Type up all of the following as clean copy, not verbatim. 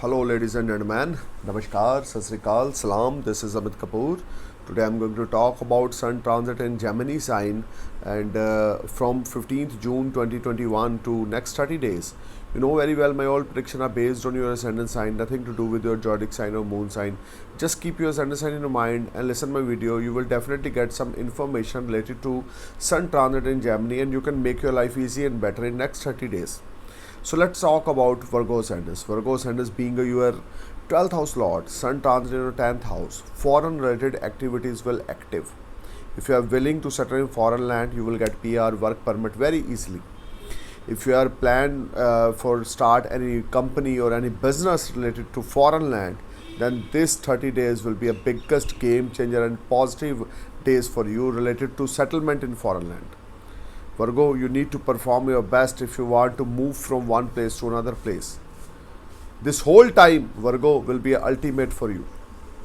Hello, ladies and gentlemen. Namaskar, Sat Sri Akal, Salam. This is Amit Kapoor. Today I'm going to talk about Sun transit in Gemini sign and from 15th June 2021 to next 30 days. You know very well my all predictions are based on your ascendant sign, nothing to do with your zodiac sign or moon sign. Just keep your ascendant sign in your mind and listen my video. You will definitely get some information related to Sun transit in Gemini and you can make your life easy and better in next 30 days. So let's talk about Virgo ascendants. Virgo ascendants being your 12th house lord, Sun transit in your 10th house. Foreign related activities will active. If you are willing to settle in foreign land, you will get PR work permit very easily. If you are planned for start any company or any business related to foreign land, then this 30 days will be a biggest game changer and positive days for you related to settlement in foreign land. Virgo, you need to perform your best if you want to move from one place to another place. This whole time, Virgo, will be ultimate for you.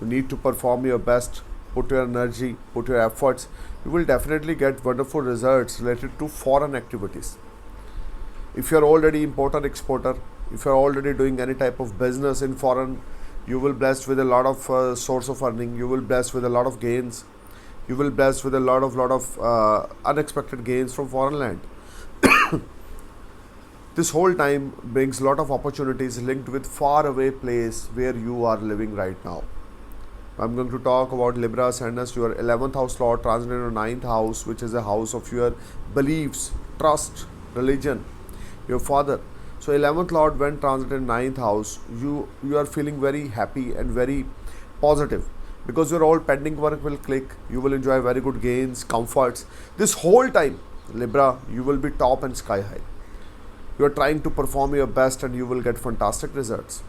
You need to perform your best, put your energy, put your efforts. You will definitely get wonderful results related to foreign activities. If you are already importer exporter, if you are already doing any type of business in foreign, you will blessed with a lot of source of earning. You will blessed with a lot of gains. You will blessed with a lot of unexpected gains from foreign land. This whole time brings a lot of opportunities linked with far away place where you are living right now. I'm going to talk about Libra ascendants, your 11th house lord transit in your 9th house, which is a house of your beliefs, trust, religion, your father. So 11th lord when transit in 9th house, you are feeling very happy and very positive because your all pending work will click. You will enjoy very good gains, comforts. This whole time, Libra, you will be top and sky high. You are trying to perform your best and you will get fantastic results.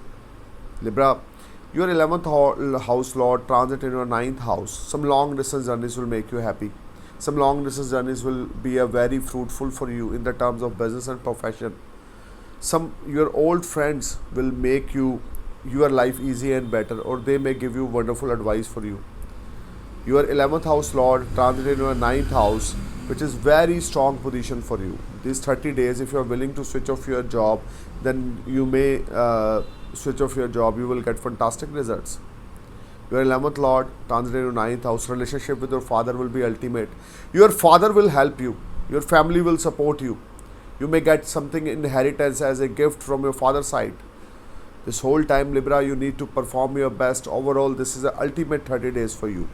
Libra, your 11th house lord transit in your 9th house. Some long distance journeys will make you happy. Some long distance journeys will be a very fruitful for you in the terms of business and profession. Some your old friends will make your life easy and better, or they may give you wonderful advice for you. Your 11th house lord transit in your 9th house, which is very strong position for you. These 30 days, if you are willing to switch off your job, then you may switch off your job. You will get fantastic results. Your 11th lord transit in your 9th house, relationship with your father will be ultimate. Your father will help you. Your family will support you. You may get something inheritance as a gift from your father's side. This whole time, Libra, you need to perform your best. Overall, this is the ultimate 30 days for you.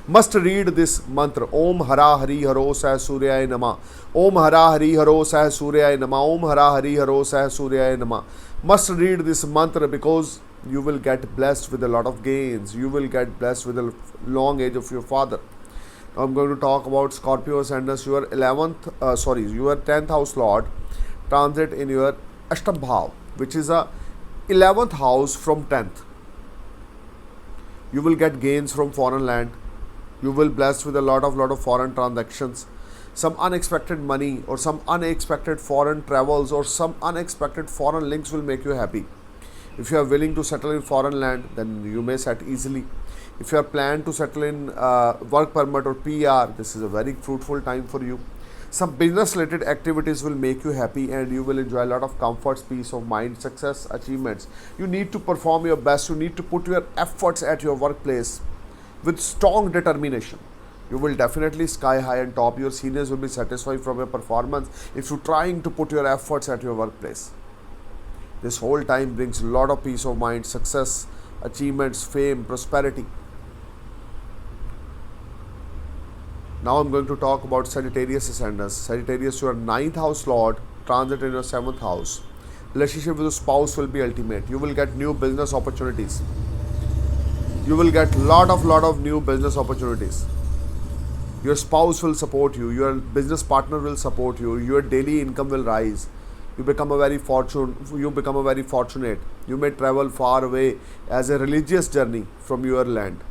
Must read this mantra. Om Hara Hari Haro Sah Suryaya Nama. Om Hara Hari Haro Sah Suryaya Nama. Om Hara Hari Haro Sah Suryaya Nama. Must read this mantra because you will get blessed with a lot of gains. You will get blessed with a long age of your father. Now I'm going to talk about Scorpio ascendants. Your 10th house lord transit in your Ashtam Bhav, which is a 11th house from 10th. You will get gains from foreign land. You will blessed with a lot of foreign transactions. Some unexpected money or some unexpected foreign travels or some unexpected foreign links will make you happy. If you are willing to settle in foreign land, then you may set easily. If you are planned to settle in work permit or PR, this is a very fruitful time for you. Some business related activities will make you happy and you will enjoy a lot of comforts, peace of mind, success, achievements. You need to perform your best. You need to put your efforts at your workplace with strong determination. You will definitely sky high and top. Your seniors will be satisfied from your performance if you're trying to put your efforts at your workplace. This whole time brings a lot of peace of mind, success, achievements, fame, prosperity. Now I'm going to talk about Sagittarius ascendants. Sagittarius, your 9th house lord transit in your 7th house. Relationship with your spouse will be ultimate. You will get new business opportunities. You will get lot of new business opportunities. Your spouse will support you. Your business partner will support you. Your daily income will rise. You become a very fortunate. You may travel far away as a religious journey from your land.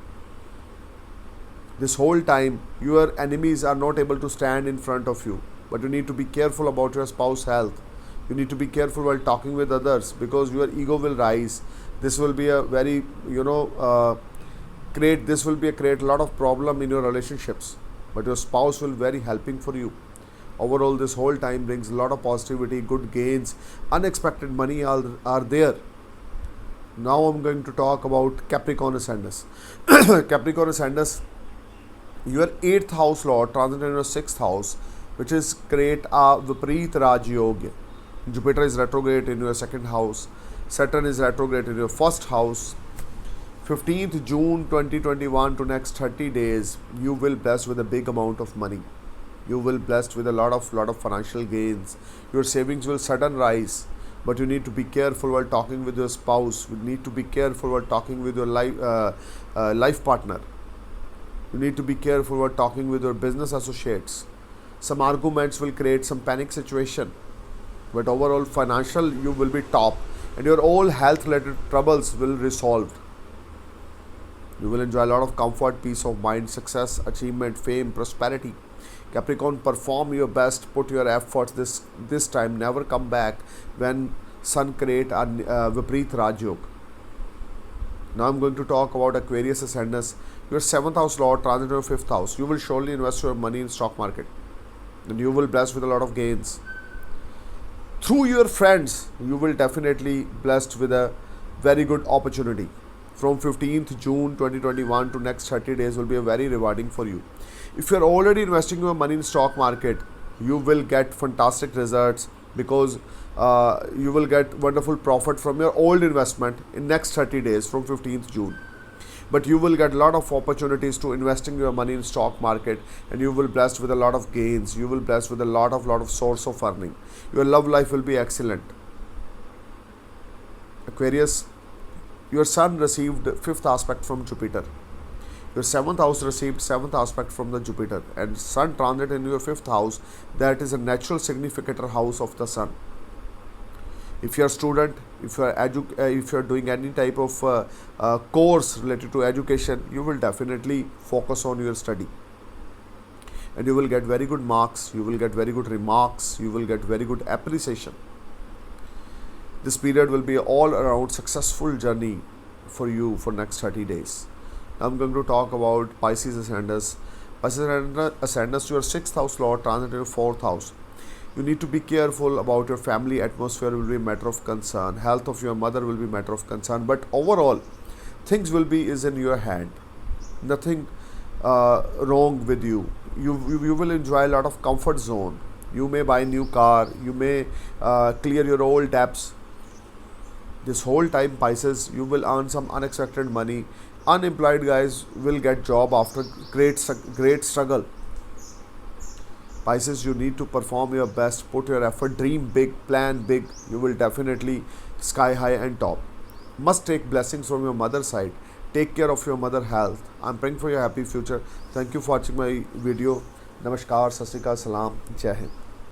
This whole time, your enemies are not able to stand in front of you. But you need to be careful about your spouse's health. You need to be careful while talking with others because your ego will rise. This will be a very, create a lot of problem in your relationships. But your spouse will be very helping for you. Overall, this whole time brings a lot of positivity, good gains, unexpected money are there. Now I'm going to talk about Capricorn Ascendus. Capricorn Ascendus, your 8th house lord transit in your 6th house, which is create a Vipareet Raj Yoga. Jupiter is retrograde in your 2nd house. Saturn is retrograde in your 1st house. 15th June 2021 to next 30 days, you will blessed with a big amount of money. You will blessed with a lot of financial gains. Your savings will sudden rise, but you need to be careful while talking with your spouse. You need to be careful while talking with your life partner. You need to be careful while talking with your business associates. Some arguments will create some panic situation, but overall financial you will be top, and your all health related troubles will resolve. You will enjoy a lot of comfort, peace of mind, success, achievement, fame, prosperity. Capricorn, perform your best, put your efforts this time, never come back when Sun create a Vipareet Raj Yoga. Now I'm going to talk about Aquarius Ascendus. Your 7th house lord transit your 5th house. You will surely invest your money in stock market, and you will bless with a lot of gains. Through your friends, you will definitely blessed with a very good opportunity. From 15th June 2021 to next 30 days will be a very rewarding for you. If you are already investing your money in stock market, you will get fantastic results, because you will get wonderful profit from your old investment in next 30 days from 15th June. But you will get a lot of opportunities to investing your money in stock market, and you will blessed with a lot of gains. You will blessed with a lot of source of earning. Your love life will be excellent. Aquarius, your sun received 5th aspect from Jupiter. Your 7th house received 7th aspect from the Jupiter, and sun transit in your 5th house, that is a natural significator house of the sun. If you are a student, if you are doing any type of course related to education, you will definitely focus on your study, and you will get very good marks, you will get very good remarks, you will get very good appreciation. This period will be all around successful journey for you for next 30 days. Now I'm going to talk about Pisces Ascendus. Pisces Ascendus, your 6th house lord transit in your 4th house. You need to be careful about your family atmosphere will be a matter of concern. Health of your mother will be a matter of concern. But overall, things will be is in your hand. Nothing wrong with you. You will enjoy a lot of comfort zone. You may buy a new car. You may clear your old debts. This whole time, Pisces, you will earn some unexpected money. Unemployed guys will get job after great struggle. Pisces, you need to perform your best, put your effort, dream big, plan big. You will definitely sky high and top. Must take blessings from your mother's side. Take care of your mother health. I'm praying for your happy future. Thank you for watching my video. Namaskar, Sat Sri Akal, Salam, Jai Hind.